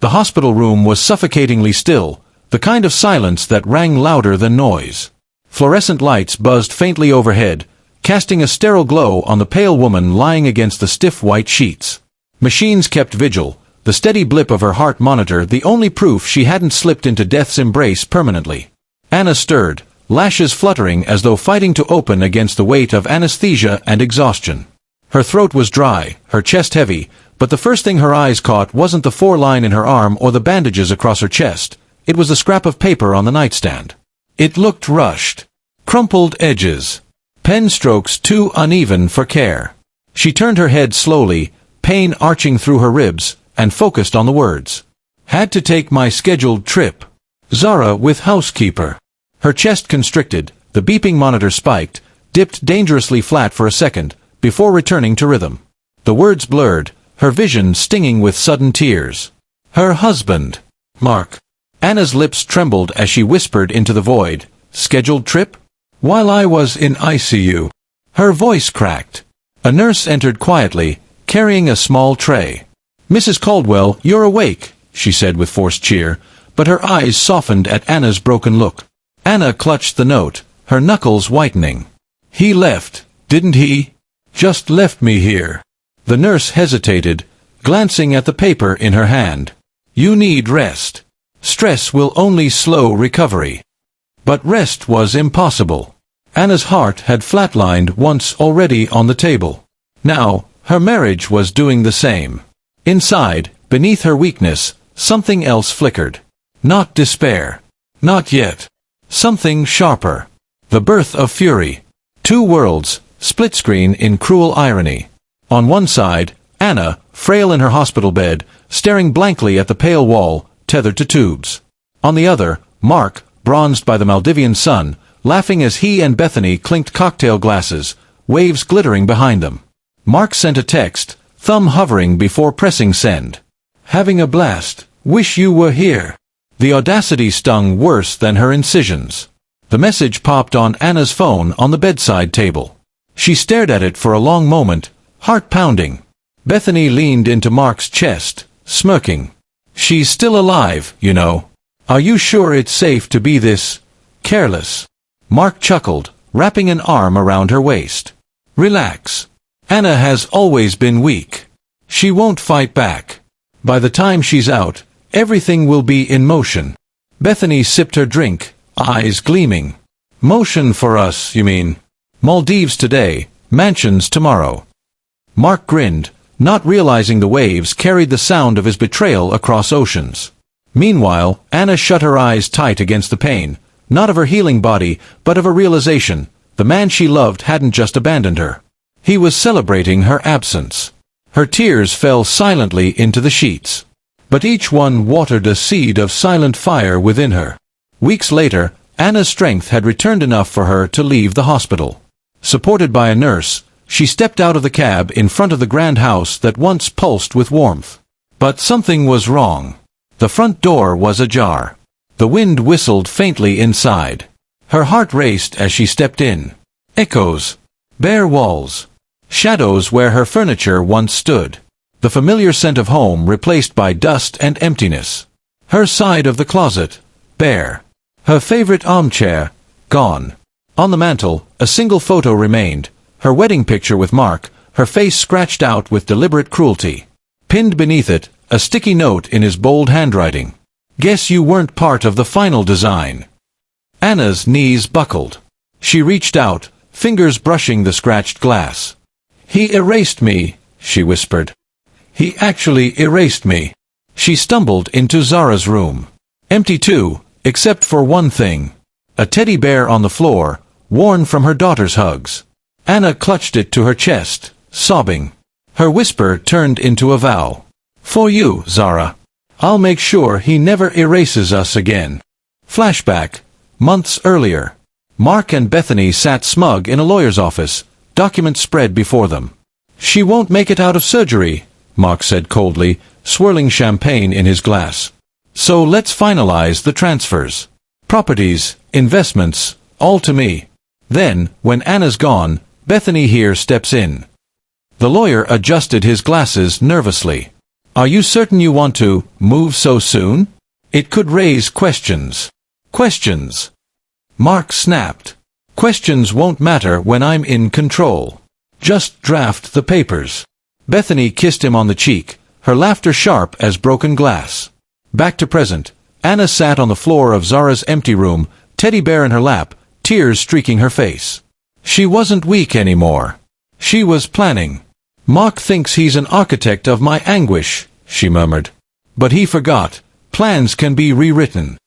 The hospital room was suffocatingly still, the kind of silence that rang louder than noise. Fluorescent lights buzzed faintly overhead, casting a sterile glow on the pale woman lying against the stiff white sheets. Machines kept vigil, the steady blip of her heart monitor the only proof she hadn't slipped into death's embrace permanently. Anna stirred, lashes fluttering as though fighting to open against the weight of anesthesia and exhaustion. Her throat was dry, her chest heavy, but the first thing her eyes caught wasn't the 4-line in her arm or the bandages across her chest. It was the scrap of paper on the nightstand. It looked rushed. Crumpled edges. Pen strokes too uneven for care. She turned her head slowly, pain arching through her ribs, and focused on the words. Had to take my scheduled trip. Zara with housekeeper. Her chest constricted, the beeping monitor spiked, dipped dangerously flat for a second, before returning to rhythm. The words blurred, her vision stinging with sudden tears. Her husband. Mark. Anna's lips trembled as she whispered into the void. Scheduled trip? While I was in ICU. Her voice cracked. A nurse entered quietly, carrying a small tray. Mrs. Caldwell, you're awake, she said with forced cheer, but her eyes softened at Anna's broken look. Anna clutched the note, her knuckles whitening. He left, didn't he? Just left me here. The nurse hesitated, glancing at the paper in her hand. You need rest. Stress will only slow recovery. But rest was impossible. Anna's heart had flatlined once already on the table. Now, her marriage was doing the same. Inside, beneath her weakness, something else flickered. Not despair. Not yet. Something sharper. The birth of fury. Two worlds, split screen in cruel irony. On one side, Anna, frail in her hospital bed, staring blankly at the pale wall, tethered to tubes. On the other, Mark, bronzed by the Maldivian sun, laughing as he and Bethany clinked cocktail glasses, waves glittering behind them. Mark sent a text, thumb hovering before pressing send. Having a blast. Wish you were here. The audacity stung worse than her incisions. The message popped on Anna's phone on the bedside table. She stared at it for a long moment, heart pounding. Bethany leaned into Mark's chest, smirking. She's still alive, you know. Are you sure it's safe to be this careless? Mark chuckled, wrapping an arm around her waist. Relax. Anna has always been weak. She won't fight back. By the time she's out, everything will be in motion. Bethany sipped her drink, eyes gleaming. Motion for us, you mean? Maldives today, mansions tomorrow. Mark grinned, not realizing the waves carried the sound of his betrayal across oceans. Meanwhile, Anna shut her eyes tight against the pain, not of her healing body, but of a realization. The man she loved hadn't just abandoned her. He was celebrating her absence. Her tears fell silently into the sheets. But each one watered a seed of silent fire within her. Weeks later, Anna's strength had returned enough for her to leave the hospital. Supported by a nurse, she stepped out of the cab in front of the grand house that once pulsed with warmth. But something was wrong. The front door was ajar. The wind whistled faintly inside. Her heart raced as she stepped in. Echoes. Bare walls. Shadows where her furniture once stood. The familiar scent of home replaced by dust and emptiness. Her side of the closet, bare. Her favorite armchair, gone. On the mantel, a single photo remained, her wedding picture with Mark, her face scratched out with deliberate cruelty. Pinned beneath it, a sticky note in his bold handwriting. Guess you weren't part of the final design. Anna's knees buckled. She reached out, fingers brushing the scratched glass. He erased me, she whispered. He actually erased me. She stumbled into Zara's room. Empty too, except for one thing. A teddy bear on the floor, worn from her daughter's hugs. Anna clutched it to her chest, sobbing. Her whisper turned into a vow. For you, Zara. I'll make sure he never erases us again. Flashback. Months earlier. Mark and Bethany sat smug in a lawyer's office, documents spread before them. She won't make it out of surgery, Mark said coldly, swirling champagne in his glass. So let's finalize the transfers. Properties, investments, all to me. Then, when Anna's gone, Bethany here steps in. The lawyer adjusted his glasses nervously. Are you certain you want to move so soon? It could raise questions. Questions. Mark snapped. Questions won't matter when I'm in control. Just draft the papers. Bethany kissed him on the cheek, her laughter sharp as broken glass. Back to present. Anna sat on the floor of Zara's empty room, teddy bear in her lap, tears streaking her face. She wasn't weak anymore. She was planning. Mark thinks he's an architect of my anguish, she murmured. But he forgot. Plans can be rewritten.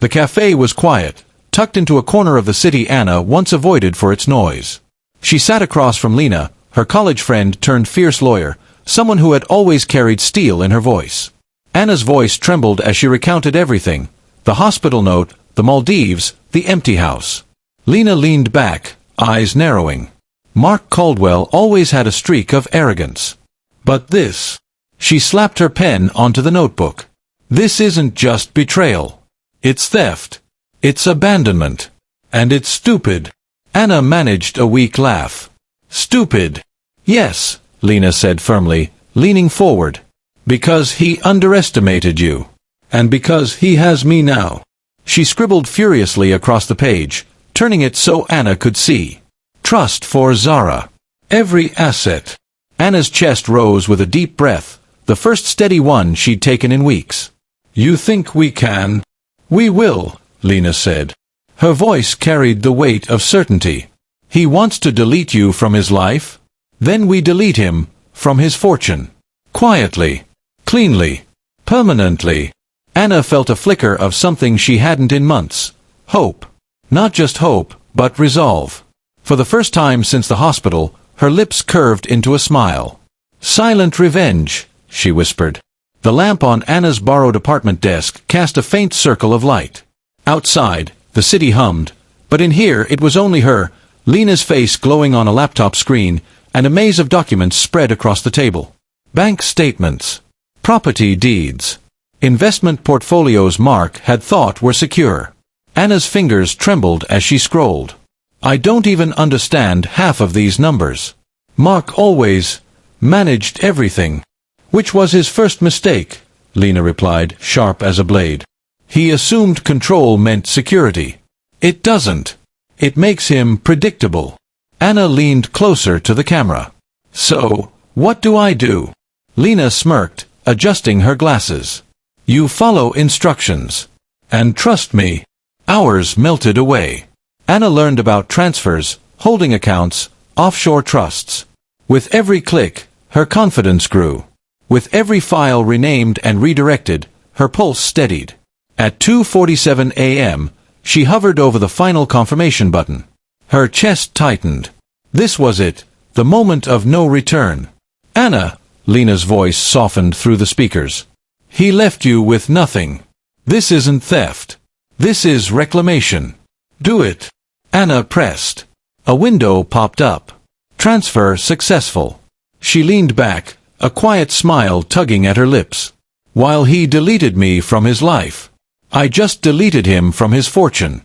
The cafe was quiet, tucked into a corner of the city Anna once avoided for its noise. She sat across from Lena, her college friend turned fierce lawyer, someone who had always carried steel in her voice. Anna's voice trembled as she recounted everything. The hospital note, the Maldives, the empty house. Lena leaned back, eyes narrowing. Mark Caldwell always had a streak of arrogance. But this. She slapped her pen onto the notebook. This isn't just betrayal. It's theft. It's abandonment. And it's stupid. Anna managed a weak laugh. Stupid. Yes, Lena said firmly, leaning forward. Because he underestimated you. And because he has me now. She scribbled furiously across the page, turning it so Anna could see. Trust for Zara. Every asset. Anna's chest rose with a deep breath, the first steady one she'd taken in weeks. You think we can? We will, Lena said. Her voice carried the weight of certainty. He wants to delete you from his life? Then we delete him from his fortune. Quietly. Cleanly. Permanently. Anna felt a flicker of something she hadn't in months. Hope. Not just hope, but resolve. For the first time since the hospital, her lips curved into a smile. Silent revenge, she whispered. The lamp on Anna's borrowed apartment desk cast a faint circle of light. Outside, the city hummed, but in here it was only her, Lena's face glowing on a laptop screen, and a maze of documents spread across the table. Bank statements. Property deeds. Investment portfolios Mark had thought were secure. Anna's fingers trembled as she scrolled. I don't even understand half of these numbers. Mark always managed everything. Which was his first mistake, Lena replied, sharp as a blade. He assumed control meant security. It doesn't. It makes him predictable. Anna leaned closer to the camera. So, what do I do? Lena smirked, adjusting her glasses. You follow instructions. And trust me. Hours melted away. Anna learned about transfers, holding accounts, offshore trusts. With every click, her confidence grew. With every file renamed and redirected, her pulse steadied. At 2:47 a.m., she hovered over the final confirmation button. Her chest tightened. This was it, the moment of no return. Anna, Lena's voice softened through the speakers. He left you with nothing. This isn't theft. This is reclamation. Do it. Anna pressed. A window popped up. Transfer successful. She leaned back, a quiet smile tugging at her lips. While he deleted me from his life, I just deleted him from his fortune.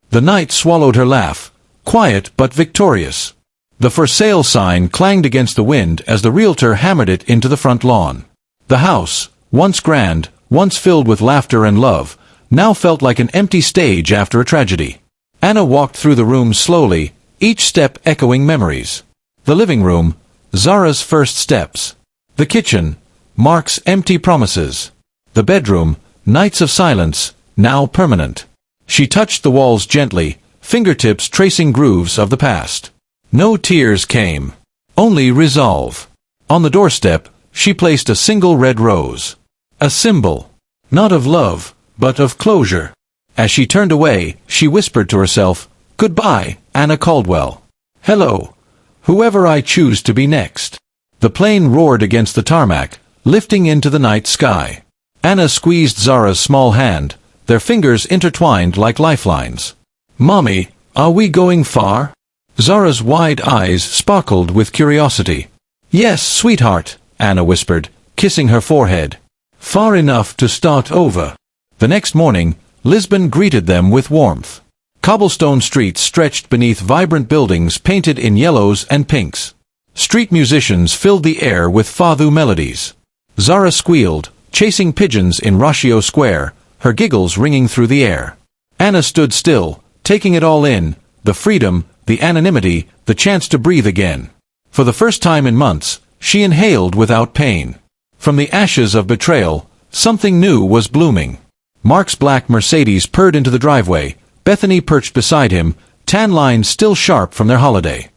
The night swallowed her laugh, quiet but victorious. The for sale sign clanged against the wind as the realtor hammered it into the front lawn. The house, once grand, once filled with laughter and love, now felt like an empty stage after a tragedy. Anna walked through the room slowly, each step echoing memories. The living room, Zara's first steps. The kitchen, Mark's empty promises. The bedroom, nights of silence, now permanent. She touched the walls gently, fingertips tracing grooves of the past. No tears came. Only resolve. On the doorstep, she placed a single red rose. A symbol. Not of love, but of closure. As she turned away, she whispered to herself, Goodbye, Anna Caldwell. Hello, whoever I choose to be next. The plane roared against the tarmac, lifting into the night sky. Anna squeezed Zara's small hand, their fingers intertwined like lifelines. Mommy, are we going far? Zara's wide eyes sparkled with curiosity. Yes, sweetheart, Anna whispered, kissing her forehead. Far enough to start over. The next morning, Lisbon greeted them with warmth. Cobblestone streets stretched beneath vibrant buildings painted in yellows and pinks. Street musicians filled the air with Fathu melodies. Zara squealed, chasing pigeons in Ratio Square, her giggles ringing through the air. Anna stood still, taking it all in, the freedom, the anonymity, the chance to breathe again. For the first time in months, she inhaled without pain. From the ashes of betrayal, something new was blooming. Mark's black Mercedes purred into the driveway, Bethany perched beside him, tan lines still sharp from their holiday.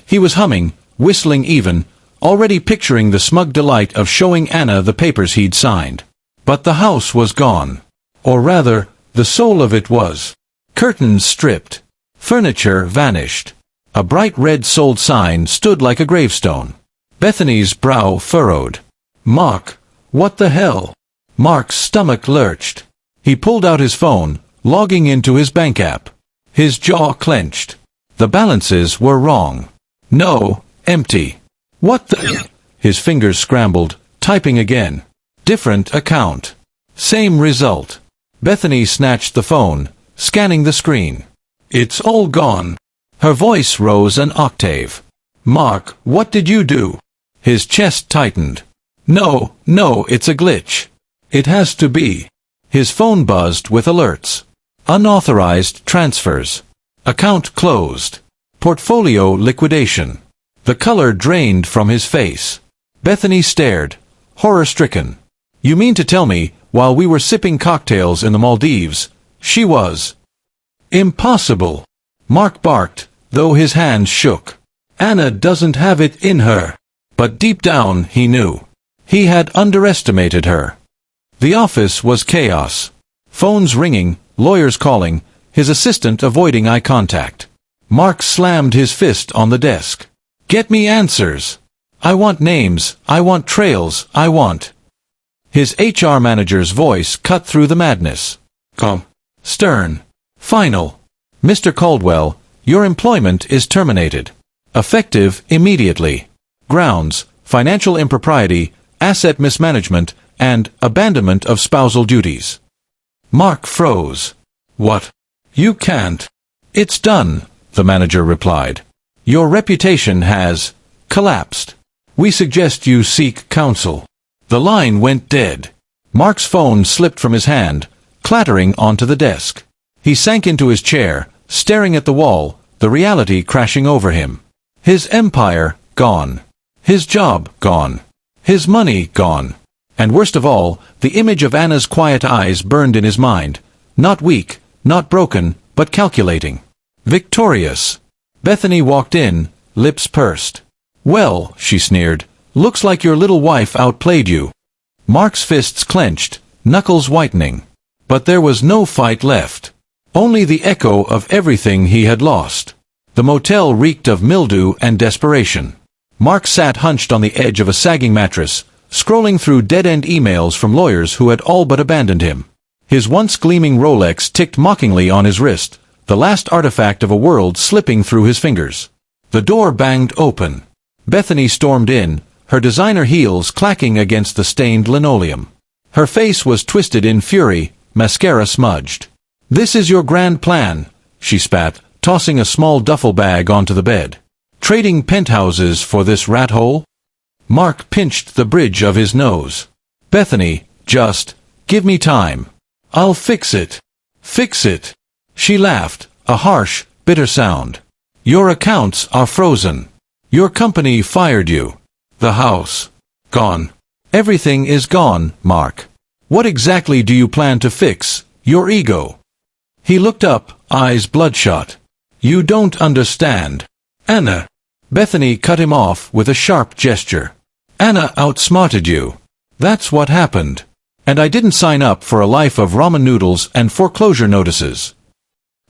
He was humming, whistling even, already picturing the smug delight of showing Anna the papers he'd signed. But the house was gone. Or rather, the soul of it was. Curtains stripped. Furniture vanished. A bright red sold sign stood like a gravestone. Bethany's brow furrowed. Mark, what the hell? Mark's stomach lurched. He pulled out his phone, logging into his bank app. His jaw clenched. The balances were wrong. No, empty. What the? His fingers scrambled, typing again. Different account. Same result. Bethany snatched the phone, scanning the screen. It's all gone. Her voice rose an octave. Mark, what did you do? His chest tightened. No, it's a glitch. It has to be. His phone buzzed with alerts. Unauthorized transfers. Account closed. Portfolio liquidation. The color drained from his face. Bethany stared, horror-stricken. You mean to tell me, while we were sipping cocktails in the Maldives, she was... Impossible. Mark barked, though his hands shook. Anna doesn't have it in her. But deep down he knew. He had underestimated her. The office was chaos. Phones ringing, lawyers calling, his assistant avoiding eye contact. Mark slammed his fist on the desk. Get me answers. I want names, I want trails, I want... His HR manager's voice cut through the madness. Calm. Stern. Final. Mr. Caldwell, your employment is terminated. Effective immediately. Grounds, financial impropriety, asset mismanagement, and abandonment of spousal duties. Mark froze. What? You can't. It's done, the manager replied. Your reputation has collapsed. We suggest you seek counsel. The line went dead. Mark's phone slipped from his hand, clattering onto the desk. He sank into his chair, staring at the wall, the reality crashing over him. His empire gone. His job gone. His money gone. And worst of all, the image of Anna's quiet eyes burned in his mind. Not weak, not broken, but calculating. Victorious. Bethany walked in, lips pursed. Well, she sneered, looks like your little wife outplayed you. Mark's fists clenched, knuckles whitening. But there was no fight left. Only the echo of everything he had lost. The motel reeked of mildew and desperation. Mark sat hunched on the edge of a sagging mattress, scrolling through dead-end emails from lawyers who had all but abandoned him. His once gleaming Rolex ticked mockingly on his wrist, the last artifact of a world slipping through his fingers. The door banged open. Bethany stormed in, her designer heels clacking against the stained linoleum. Her face was twisted in fury, mascara smudged. This is your grand plan, she spat, tossing a small duffel bag onto the bed. Trading penthouses for this rat hole? Mark pinched the bridge of his nose. Bethany, just, give me time. I'll fix it. Fix it. She laughed, a harsh, bitter sound. Your accounts are frozen. Your company fired you. The house. Gone. Everything is gone, Mark. What exactly do you plan to fix? Your ego. He looked up, eyes bloodshot. You don't understand. Anna. Bethany cut him off with a sharp gesture. Anna outsmarted you. That's what happened. And I didn't sign up for a life of ramen noodles and foreclosure notices.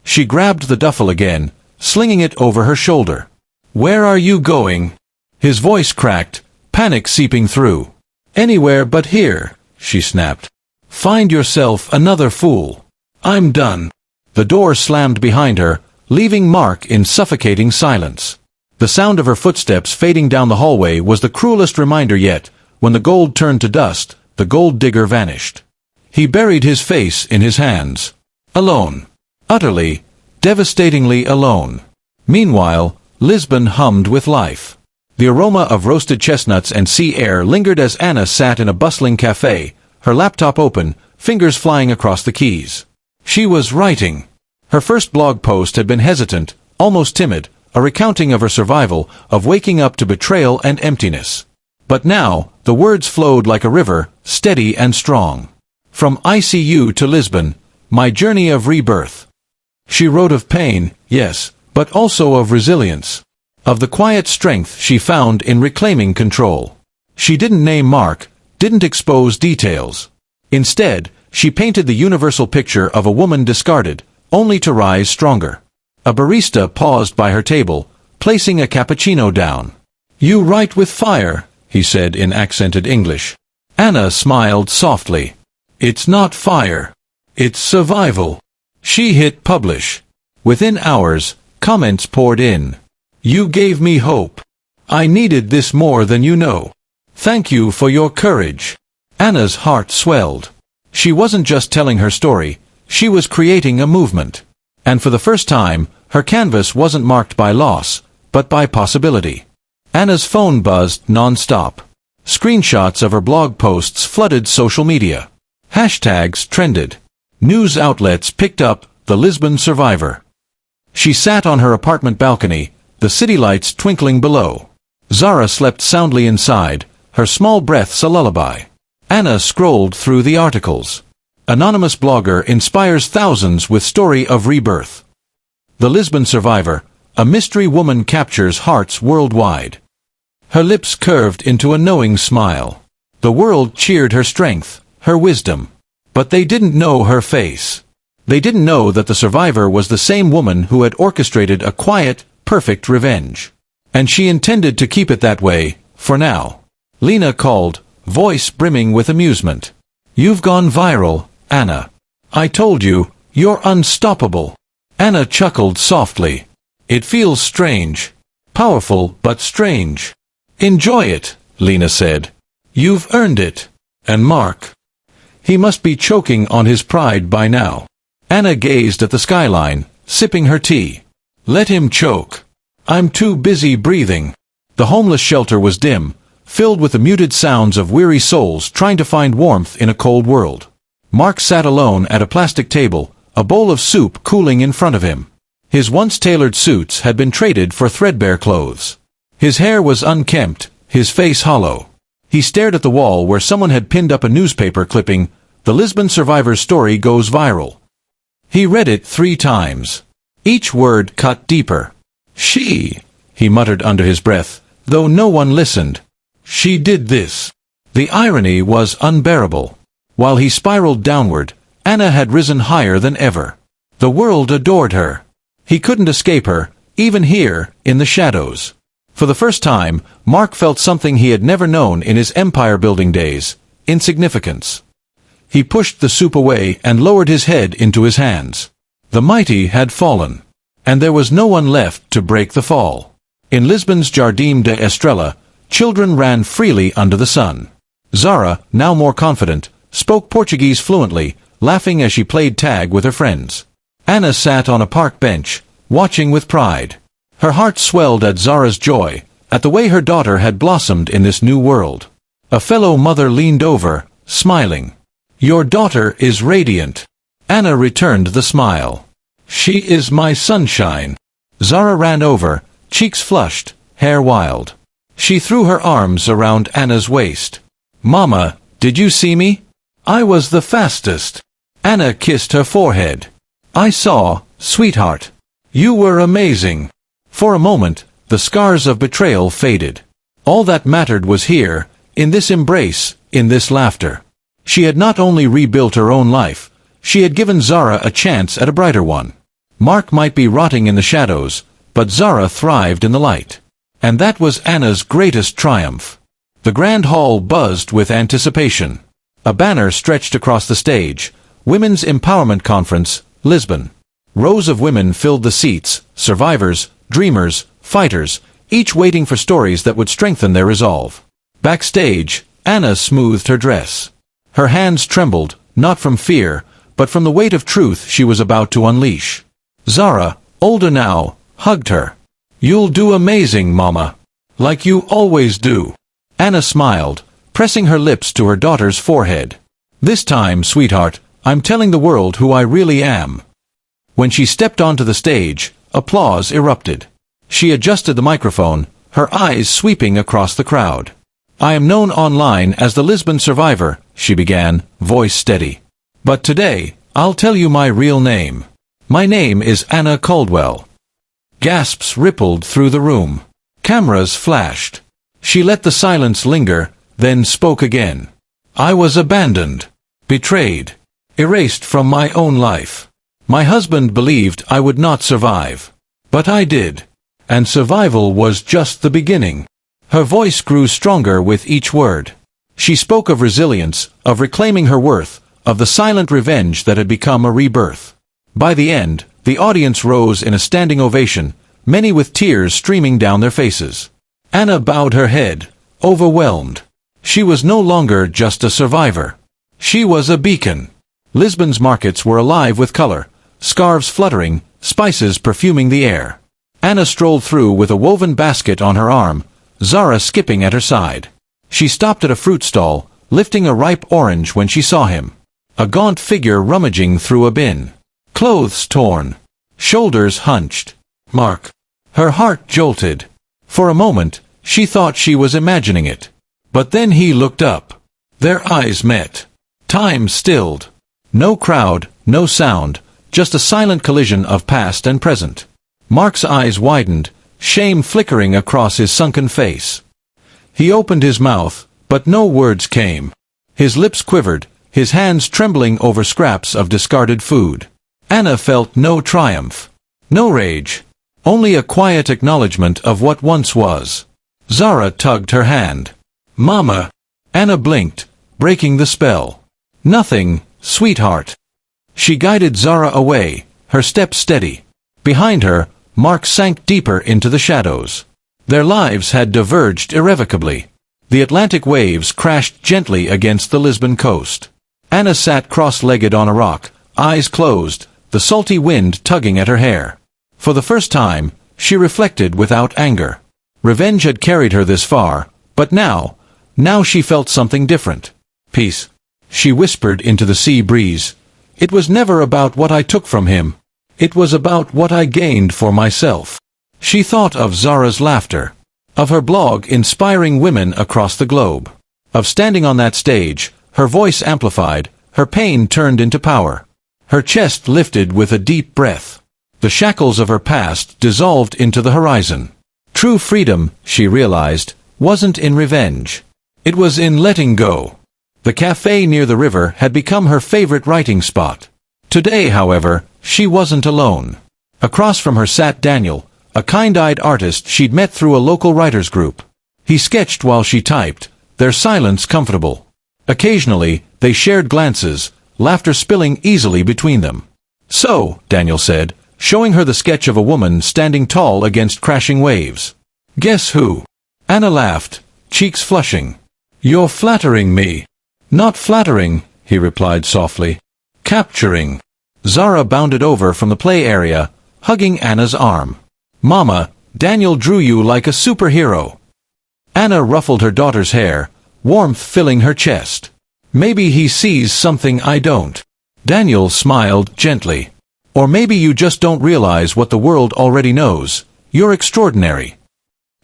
She grabbed the duffel again, slinging it over her shoulder. Where are you going? His voice cracked, panic seeping through. Anywhere but here, she snapped. Find yourself another fool. I'm done. The door slammed behind her, leaving Mark in suffocating silence. The sound of her footsteps fading down the hallway was the cruelest reminder yet. When the gold turned to dust, the gold digger vanished. He buried his face in his hands. Alone. Utterly, devastatingly alone. Meanwhile, Lisbon hummed with life. The aroma of roasted chestnuts and sea air lingered as Anna sat in a bustling cafe, her laptop open, fingers flying across the keys. She was writing. Her first blog post had been hesitant, almost timid, a recounting of her survival, of waking up to betrayal and emptiness. But now, the words flowed like a river, steady and strong. From ICU to Lisbon, my journey of rebirth. She wrote of pain, yes, but also of resilience. Of the quiet strength she found in reclaiming control. She didn't name Mark, didn't expose details. Instead, she painted the universal picture of a woman discarded, only to rise stronger. A barista paused by her table, placing a cappuccino down. "You write with fire," he said in accented English. Anna smiled softly. "It's not fire. It's survival." She hit publish. Within hours, comments poured in. "You gave me hope. I needed this more than you know. Thank you for your courage." Anna's heart swelled. She wasn't just telling her story, she was creating a movement. And for the first time, her canvas wasn't marked by loss, but by possibility. Anna's phone buzzed non-stop. Screenshots of her blog posts flooded social media. Hashtags trended. News outlets picked up the Lisbon survivor. She sat on her apartment balcony, the city lights twinkling below. Zara slept soundly inside, her small breaths a lullaby. Anna scrolled through the articles. Anonymous blogger inspires thousands with story of rebirth. The Lisbon survivor, a mystery woman captures hearts worldwide. Her lips curved into a knowing smile. The world cheered her strength, her wisdom. But they didn't know her face. They didn't know that the survivor was the same woman who had orchestrated a quiet, perfect revenge. And she intended to keep it that way, for now. Lena called, voice brimming with amusement. "You've gone viral, Anna. I told you, you're unstoppable." Anna chuckled softly. "It feels strange. Powerful, but strange." "Enjoy it," Lena said. "You've earned it." And Mark? He must be choking on his pride by now. Anna gazed at the skyline, sipping her tea. Let him choke. I'm too busy breathing. The homeless shelter was dim, filled with the muted sounds of weary souls trying to find warmth in a cold world. Mark sat alone at a plastic table, a bowl of soup cooling in front of him. His once tailored suits had been traded for threadbare clothes. His hair was unkempt, his face hollow. He stared at the wall where someone had pinned up a newspaper clipping, "The Lisbon survivor's story goes viral." He read it 3 times. Each word cut deeper. "She," he muttered under his breath, though no one listened. "She did this." The irony was unbearable. While he spiraled downward, Anna had risen higher than ever. The world adored her. He couldn't escape her, even here, in the shadows. For the first time, Mark felt something he had never known in his empire-building days: insignificance. He pushed the soup away and lowered his head into his hands. The mighty had fallen. And there was no one left to break the fall. In Lisbon's Jardim da Estrela, children ran freely under the sun. Zara, now more confident, spoke Portuguese fluently, laughing as she played tag with her friends. Anna sat on a park bench, watching with pride. Her heart swelled at Zara's joy, at the way her daughter had blossomed in this new world. A fellow mother leaned over, smiling. "Your daughter is radiant." Anna returned the smile. "She is my sunshine." Zara ran over, cheeks flushed, hair wild. She threw her arms around Anna's waist. "Mama, did you see me? I was the fastest." Anna kissed her forehead. "I saw, sweetheart. You were amazing." For a moment, the scars of betrayal faded. All that mattered was here, in this embrace, in this laughter. She had not only rebuilt her own life, she had given Zara a chance at a brighter one. Mark might be rotting in the shadows, but Zara thrived in the light. And that was Anna's greatest triumph. The grand hall buzzed with anticipation. A banner stretched across the stage, Women's Empowerment Conference, Lisbon. Rows of women filled the seats, survivors, dreamers, fighters, each waiting for stories that would strengthen their resolve. Backstage, Anna smoothed her dress. Her hands trembled, not from fear, but from the weight of truth she was about to unleash. Zara, older now, hugged her. "You'll do amazing, Mama." Like you always do. Anna smiled, pressing her lips to her daughter's forehead. This time, sweetheart, I'm telling the world who I really am. When she stepped onto the stage, applause erupted. She adjusted the microphone, her eyes sweeping across the crowd. I am known online as the Lisbon Survivor, she began, voice steady. But today, I'll tell you my real name. My name is Anna Caldwell. Gasps rippled through the room. Cameras flashed. She let the silence linger, then spoke again. I was abandoned, betrayed, erased from my own life. My husband believed I would not survive. But I did. And survival was just the beginning. Her voice grew stronger with each word. She spoke of resilience, of reclaiming her worth, of the silent revenge that had become a rebirth. By the end, the audience rose in a standing ovation, many with tears streaming down their faces. Anna bowed her head, overwhelmed. She was no longer just a survivor. She was a beacon. Lisbon's markets were alive with color, scarves fluttering, spices perfuming the air. Anna strolled through with a woven basket on her arm, Zara skipping at her side. She stopped at a fruit stall, lifting a ripe orange when she saw him. A gaunt figure rummaging through a bin. Clothes torn. Shoulders hunched. Mark. Her heart jolted. For a moment, she thought she was imagining it. But then he looked up. Their eyes met. Time stilled. No crowd, no sound, just a silent collision of past and present. Mark's eyes widened, shame flickering across his sunken face. He opened his mouth, but no words came. His lips quivered, his hands trembling over scraps of discarded food. Anna felt no triumph, no rage, only a quiet acknowledgement of what once was. Zara tugged her hand. Mama! Anna blinked, breaking the spell. Nothing, sweetheart. She guided Zara away, her steps steady. Behind her, Mark sank deeper into the shadows. Their lives had diverged irrevocably. The Atlantic waves crashed gently against the Lisbon coast. Anna sat cross-legged on a rock, eyes closed, the salty wind tugging at her hair. For the first time, she reflected without anger. Revenge had carried her this far, but now she felt something different. Peace. She whispered into the sea breeze. It was never about what I took from him. It was about what I gained for myself. She thought of Zara's laughter, of her blog inspiring women across the globe, of standing on that stage, her voice amplified, her pain turned into power. Her chest lifted with a deep breath. The shackles of her past dissolved into the horizon. True freedom, she realized, wasn't in revenge. It was in letting go. The cafe near the river had become her favorite writing spot. Today, however, she wasn't alone. Across from her sat Daniel, a kind-eyed artist she'd met through a local writers' group. He sketched while she typed, their silence comfortable. Occasionally, they shared glances, laughter spilling easily between them. So, Daniel said, showing her the sketch of a woman standing tall against crashing waves. Guess who? Anna laughed, cheeks flushing. You're flattering me. Not flattering, he replied softly. Capturing. Zara bounded over from the play area, hugging Anna's arm. Mama, Daniel drew you like a superhero. Anna ruffled her daughter's hair, warmth filling her chest. Maybe he sees something I don't. Daniel smiled gently. Or maybe you just don't realize what the world already knows. You're extraordinary.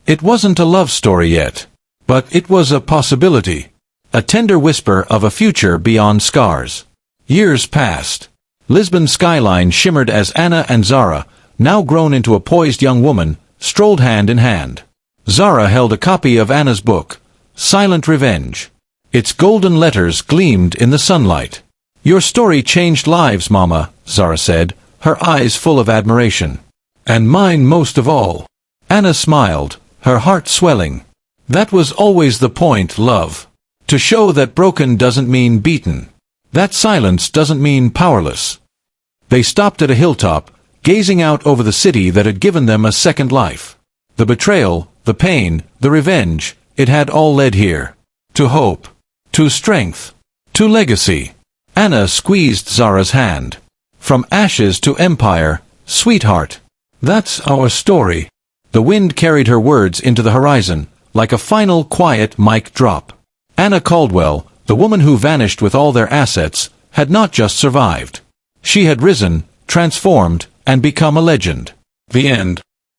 It wasn't a love story yet. But it was a possibility. A tender whisper of a future beyond scars. Years passed. Lisbon's skyline shimmered as Anna and Zara, now grown into a poised young woman, strolled hand in hand. Zara held a copy of Anna's book, Silent Revenge. Its golden letters gleamed in the sunlight. Your story changed lives, Mama, Zara said, her eyes full of admiration. And mine most of all. Anna smiled, her heart swelling. That was always the point, love. To show that broken doesn't mean beaten. That silence doesn't mean powerless. They stopped at a hilltop, gazing out over the city that had given them a second life. The betrayal, the pain, the revenge, it had all led here. To hope. To strength. To legacy. Anna squeezed Zara's hand. From ashes to empire, sweetheart. That's our story. The wind carried her words into the horizon, like a final quiet mic drop. Anna Caldwell, the woman who vanished with all their assets, had not just survived. She had risen, transformed, and become a legend. The end.